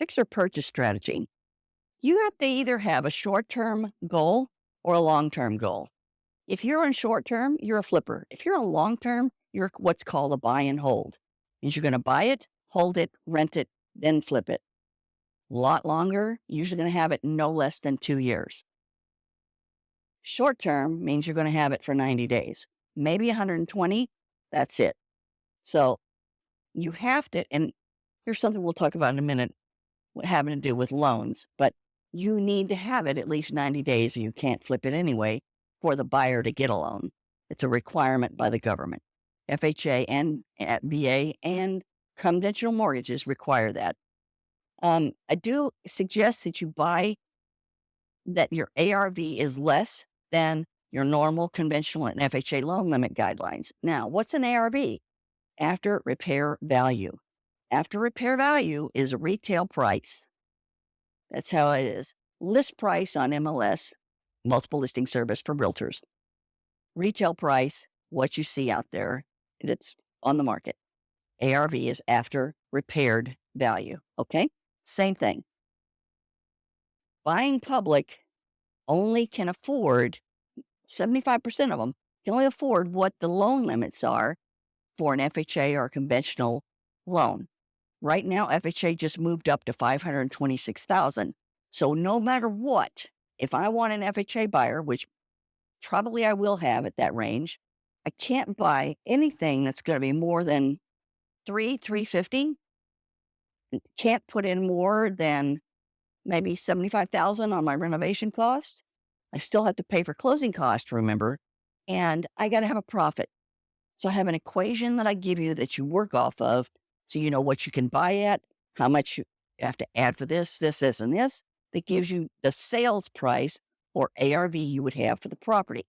fix or purchase strategy. You have to either have a short-term goal or a long-term goal. If you're on short term, you're a flipper. If you're on long term, you're what's called a buy and hold. Means you're going to buy it, hold it, rent it, then flip it. A lot longer, usually going to have it no less than 2 years. Short term means you're going to have it for 90 days, maybe 120. That's it. So you have to, and here's something we'll talk about in a minute, having to do with loans, but you need to have it at least 90 days or you can't flip it anyway for the buyer to get a loan. It's a requirement by the government. FHA and VA and conventional mortgages require that. I do suggest that you buy that your ARV is less than your normal conventional and FHA loan limit guidelines. Now, what's an ARV? After repair value. After repair value is a retail price. That's how it is. List price on MLS, multiple listing service for realtors. Retail price, what you see out there that's on the market. ARV is after repaired value. Okay? Same thing. Buying public only can afford, 75% of them can only afford what the loan limits are for an FHA or a conventional loan. Right now, FHA just moved up to $526,000. So no matter what, if I want an FHA buyer, which probably I will have at that range, I can't buy anything that's going to be more than 350. Can't put in more than maybe 75,000 on my renovation cost. I still have to pay for closing costs, remember, and I got to have a profit. So I have an equation that I give you that you work off of, so you know what you can buy at, how much you have to add for this, and this. That gives you the sales price or ARV you would have for the property.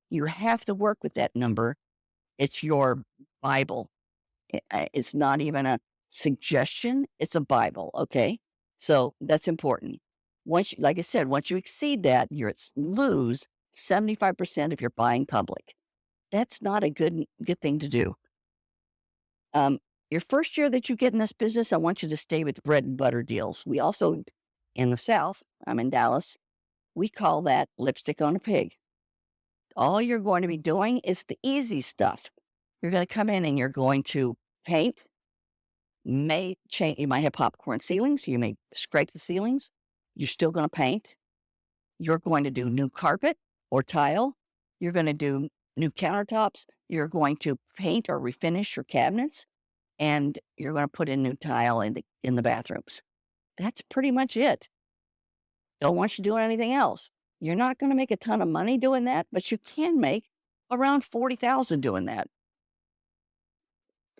You have to work with that number. It's your Bible. It's not even a suggestion. It's a Bible. Okay. So that's important. Like I said, once you exceed that, lose 75% if you're buying public. That's not a good thing to do. Your first year that you get in this business, I want you to stay with bread and butter deals. We also, in the South, I'm in Dallas, we call that lipstick on a pig. All you're going to be doing is the easy stuff. You're going to come in and you're going to paint. You might have popcorn ceilings. You may scrape the ceilings. You're still going to paint. You're going to do new carpet or tile. You're going to do new countertops. You're going to paint or refinish your cabinets. And you're going to put in new tile in the bathrooms. That's pretty much it. Don't want you doing anything else. You're not going to make a ton of money doing that, but you can make around $40,000 doing that.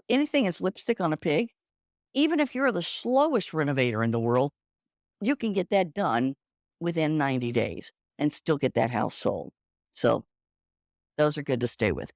Anything is lipstick on a pig. Even if you're the slowest renovator in the world, you can get that done within 90 days and still get that house sold. So those are good to stay with.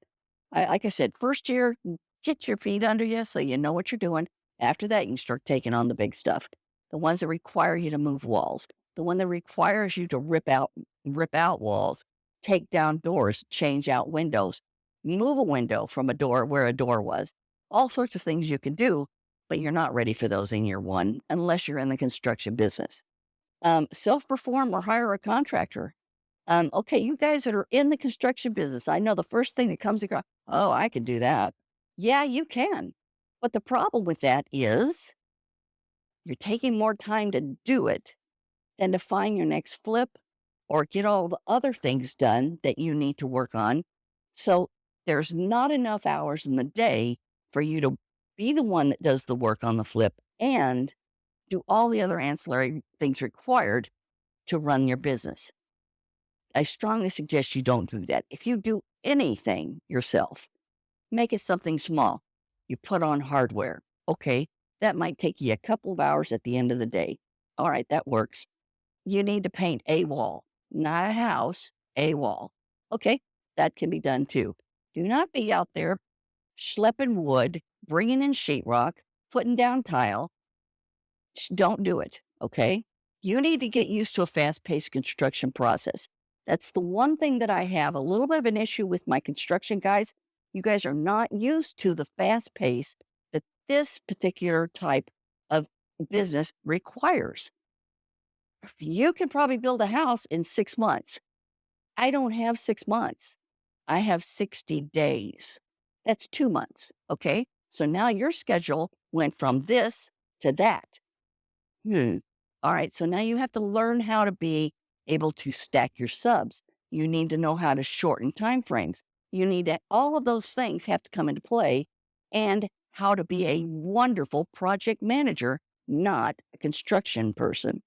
Like I said, first year, get your feet under you so you know what you're doing. After that, you can start taking on the big stuff. The ones that require you to move walls. The one that requires you to rip out walls, take down doors, change out windows, move a window from a door where a door was. All sorts of things you can do, but you're not ready for those in year one unless you're in the construction business. Self-perform or hire a contractor. Okay, you guys that are in the construction business, I know the first thing that comes across, oh, I can do that. Yeah, you can. But the problem with that is you're taking more time to do it than to find your next flip or get all the other things done that you need to work on. So there's not enough hours in the day for you to be the one that does the work on the flip and do all the other ancillary things required to run your business. I strongly suggest you don't do that. If you do anything yourself, make it something small. You put on hardware. Okay, that might take you a couple of hours at the end of the day. All right, that works. You need to paint a wall, not a house, a wall. Okay, that can be done too. Do not be out there schlepping wood, bringing in sheetrock, putting down tile. Don't do it, okay? You need to get used to a fast-paced construction process. That's the one thing that I have a little bit of an issue with my construction guys. You guys are not used to the fast pace that this particular type of business requires. You can probably build a house in 6 months. I don't have 6 months. I have 60 days. That's 2 months. Okay. So now your schedule went from this to that. All right. So now you have to learn how to be able to stack your subs. You need to know how to shorten time frames. You need to, all of those things have to come into play, and how to be a wonderful project manager, not a construction person.